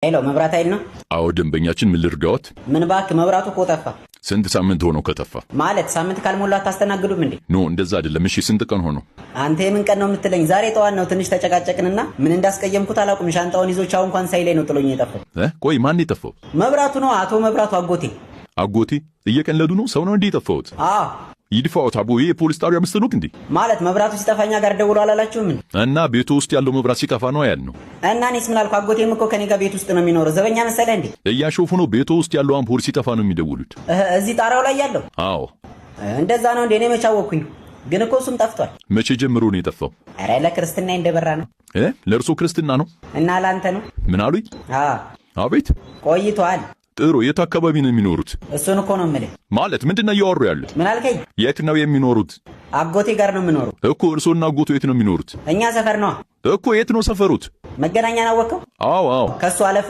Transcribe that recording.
ሄሎ መብራት ኃይል ነው? አዎ ደንበኛችን ምን ልርዳዎት? ምን ባክ መብራቱ እኮ ጠፋ። ስንት ሳምንት ሆኖ ከጠፋ? ማለት ሳምንት ካልሞላ አታስተናግዱም እንዴ? ኖ እንደዛ አይደለም። እሺ ስንት ቀን ሆኖ? አንተ የምን ቀን ነው የምትለኝ? ዛሬ ጠዋት ነው። ትንሽ ተጨቃጨቅንና ምን እንዳስቀየምኩት አላውቅም። ሻንጣውን ይዞ ቻው እንኳን ሳይለኝ ነው ጥሎኝ የጠፋው። ቆይ ማን የጠፋው? መብራቱ ነው። አቶ መብራቱ አጎቴ። አጎቴ እየቀለዱ ነው? ሰው ነው እንዴ የጠፋውት? አዎ ይድፋውት አቦ። ይሄ ፖሊስ ጣቢያ መስሎክ እንዴ? ማለት መብራቱ ሲጠፋኛ ጋር ደውሎ አላላችሁም እንዴ? እና ቤቱ ውስጥ ያለው መብራት ሲጠፋ ነው ያልነው። እና እኔስ ምን አልኩ? አጎቴም እኮ ከኔ ጋር ቤት ውስጥ ነው የሚኖረው። ዘበኛ መሰለህ እንዴ? እያሾፉ ነው። ቤቱ ውስጥ ያለው አምፖል ሲጠፋ ነው የሚደውሉት። እዚህ ጣራው ላይ ያለው? አዎ እንደዛ ነው እንዴ? እኔ መች አወኩኝ? ግን እኮ እሱም ጠፍቷል። መቼ ጀምሮ ነው የጠፋው? ኧረ ለክርስትና እንደበራ ነው። ለእርሶ ክርስትና ነው? እና ላንተ ነው? ምን አሉኝ? አቤት ቆይቷል። ጥሩ። የት አካባቢ ነው የሚኖሩት? እሱን እኮ ነው የምልህ። ማለት ምንድነው እያወሩ ያሉት? ምን አልከኝ? የት ነው የሚኖሩት? አጎቴ ጋር ነው የምኖረው እኮ። እርሶና አጎቱ የት ነው የሚኖሩት? እኛ ሰፈር ነው እኮ። የት ነው ሰፈሩት? መገናኛን አወቀው? አዎ ከሱ አለፍ